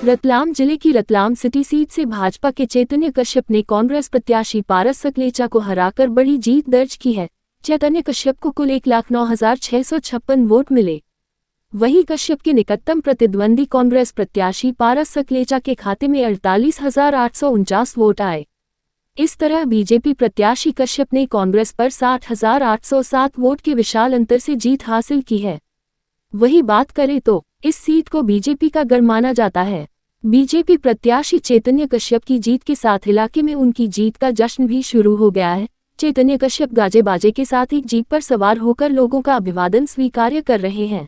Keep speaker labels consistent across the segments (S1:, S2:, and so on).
S1: रतलाम जिले की Ratlam city seat से भाजपा के चैतन्य कश्यप ने कांग्रेस प्रत्याशी पारस सकलेचा को हराकर बड़ी जीत दर्ज की है। चैतन्य कश्यप को कुल 1,09,656 वोट मिले। वहीं कश्यप के निकटतम प्रतिद्वंदी कांग्रेस प्रत्याशी पारस सकलेचा के खाते में 48,849 वोट आए। इस तरह बीजेपी प्रत्याशी कश्यप ने कांग्रेस पर 60,807 वोट के विशाल अंतर से जीत हासिल की है। वही बात करें तो इस सीट को बीजेपी का गढ़ माना जाता है। बीजेपी प्रत्याशी चैतन्य कश्यप की जीत के साथ इलाके में उनकी जीत का जश्न भी शुरू हो गया है। चैतन्य कश्यप गाजे बाजे के साथ एक जीप पर सवार होकर लोगों का अभिवादन स्वीकार कर रहे हैं।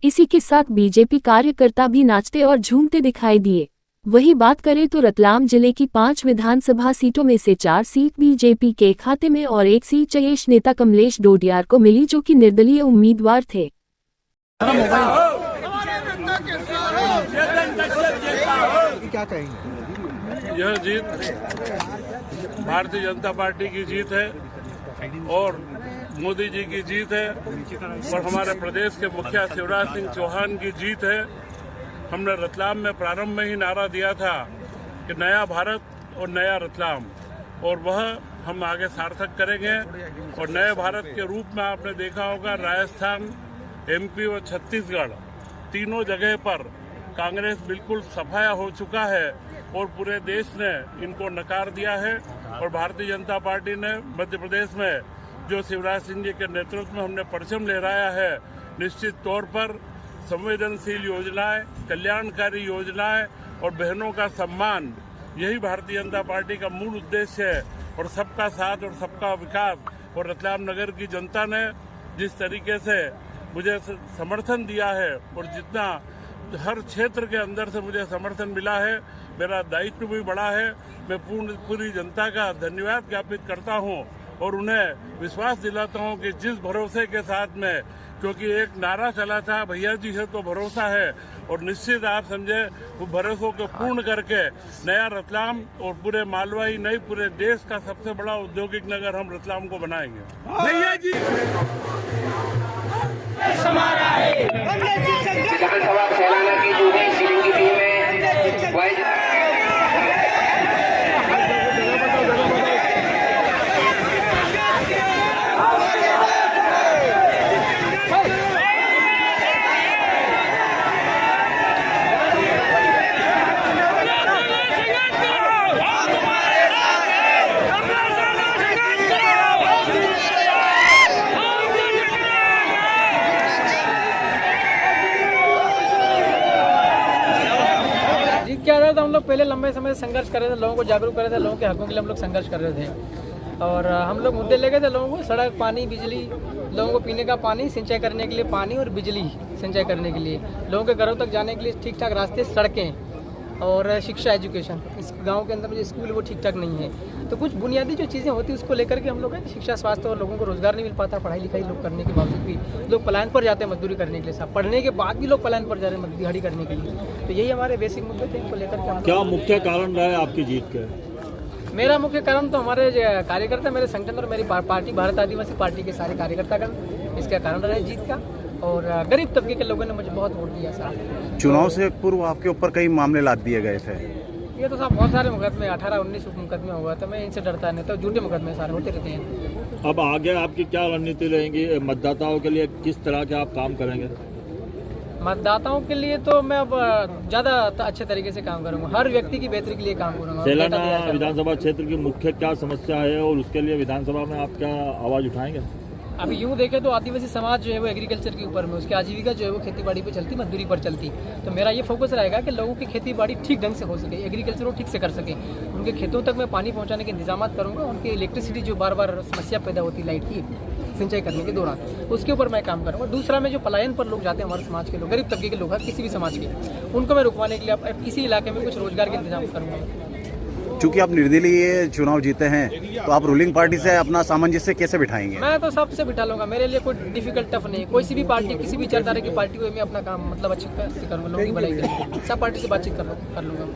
S1: इसी के साथ बीजेपी कार्यकर्ता भी नाचते और झूमते दिखाई दिए। वही बात करें तो रतलाम जिले की 5 विधानसभा सीटों में से 4 सीट बीजेपी के खाते में और 1 सीट जयेश नेता कमलेश डोडियार को मिली, जो कि निर्दलीय उम्मीदवार थे।
S2: क्या कहेंगे?
S3: यह जीत भारतीय जनता पार्टी की जीत है और मोदी जी की जीत है और हमारे प्रदेश के मुखिया शिवराज सिंह चौहान की जीत है। हमने रतलाम में प्रारंभ में ही नारा दिया था कि नया भारत और नया रतलाम, और वह हम आगे सार्थक करेंगे। और नए भारत के रूप में आपने देखा होगा राजस्थान, एमपी और छत्तीसगढ़ तीनों जगह पर कांग्रेस बिल्कुल सफाया हो चुका है और पूरे देश ने इनको नकार दिया है। और भारतीय जनता पार्टी ने मध्य प्रदेश में जो शिवराज सिंह जी के नेतृत्व में हमने परचम लहराया है, निश्चित तौर पर संवेदनशील योजनाएं, कल्याणकारी योजनाएं और बहनों का सम्मान, यही भारतीय जनता पार्टी का मूल उद्देश्य है। और सबका साथ और सबका विकास। और रतलाम नगर की जनता ने जिस तरीके से मुझे समर्थन दिया है और जितना हर क्षेत्र के अंदर से मुझे समर्थन मिला है, मेरा दायित्व भी बढ़ा है। मैं पूरी जनता का धन्यवाद ज्ञापित करता हूं और उन्हें विश्वास दिलाता हूं कि जिस भरोसे के साथ में, क्योंकि एक नारा चला था भैया जी है तो भरोसा है, और निश्चित आप समझे वो भरोसों को पूर्ण करके नया रतलाम और पूरे मालवा ही नहीं पूरे देश का सबसे बड़ा औद्योगिक नगर हम रतलाम को बनाएंगे।
S2: भैया जी
S4: विधानसभा तेलंगाना की जो भी सीटिंग की टीम है
S5: क्या रहा था, हम लोग पहले लंबे समय से संघर्ष कर रहे थे, लोगों को जागरूक कर रहे थे, लोगों के हकों के लिए हम लोग संघर्ष कर रहे थे। और हम लोग मुद्दे लेके थे लोगों को, सड़क, पानी, बिजली, लोगों को पीने का पानी, सिंचाई करने के लिए पानी और बिजली सिंचाई करने के लिए, लोगों के घरों तक जाने के लिए ठीक ठाक रास्ते, सड़कें और शिक्षा, एजुकेशन। इस गांव के अंदर जो स्कूल वो ठीक ठाक नहीं है, तो कुछ बुनियादी जो चीज़ें होती है उसको लेकर के हम लोग शिक्षा, स्वास्थ्य, और लोगों को रोजगार नहीं मिल पाता। पढ़ाई लिखाई लोग करने के बावजूद भी लोग पलायन पर जाते हैं मजदूरी करने के लिए, सब पढ़ने के बाद भी लोग पलायन पर जा रहे हैं दिहाड़ी करने के लिए। तो यही हमारे बेसिक मुद्दे थे, इनको लेकर के।
S2: क्या मुख्य कारण रहा है आपकी जीत का?
S5: मेरा मुख्य कारण तो हमारे कार्यकर्ता, मेरे संगठन और मेरी पार्टी भारत आदिवासी पार्टी के सारे कार्यकर्तागण इसका कारण रहे जीत का। और गरीब तबके के लोगों ने मुझे बहुत वोट दिया सर।
S6: चुनाव से पूर्व आपके ऊपर कई मामले लाद दिए गए थे।
S5: ये तो साहब बहुत सारे मुकदमे, 18-19 मुकदमे हुआ था। मैं इनसे डरता नहीं, तो झूठे मुकदमे सारे होते रहते हैं।
S2: अब आगे आपकी क्या रणनीति रहेगी? मतदाताओं के लिए किस तरह के आप काम करेंगे?
S5: मतदाताओं के लिए तो मैं अब ज़्यादा अच्छे तरीके से काम करूंगा, हर व्यक्ति की बेहतरी के लिए काम करूंगा।
S2: तेलंगाना विधानसभा क्षेत्र की मुख्य क्या समस्या है और उसके लिए विधानसभा में आप क्या आवाज़ उठाएंगे?
S5: अभी यूँ देखें तो आदिवासी समाज जो है वो एग्रीकल्चर के ऊपर में, उसकी आजीविका जो है वो खेती बाड़ी पे चलती, मजदूरी पर चलती। तो मेरा ये फोकस रहेगा कि लोगों की खेती बाड़ी ठीक ढंग से हो सके, एग्रीकल्चर वो ठीक से कर सके, उनके खेतों तक मैं पानी पहुंचाने के इंतजाम करूंगा। उनकी इलेक्ट्रिसिटी जो बार बार समस्या पैदा होती लाइट की सिंचाई करने के दौरान, उसके ऊपर मैं काम करूँगा। दूसरा, में जो पलायन पर लोग जाते हैं हमारे समाज के लोग, गरीब तबके के लोग हैं, किसी भी समाज के, उनको मैं रुकवाने के लिए अब इसी इलाके में कुछ रोजगार के इंतजाम करूँगा।
S6: चूंकि आप निर्दलीय चुनाव जीते हैं, तो आप रूलिंग पार्टी से अपना सामंजस्य कैसे बिठाएंगे?
S5: मैं तो सबसे बिठा लूंगा, मेरे लिए कोई डिफिकल्ट टफ नहीं। कोई सी भी पार्टी, किसी भी विचारधारा की पार्टी को मैं अपना काम मतलब अच्छे से करूँगा, लोगों की भलाई करूँगा, सब पार्टी से बातचीत कर लूँगा।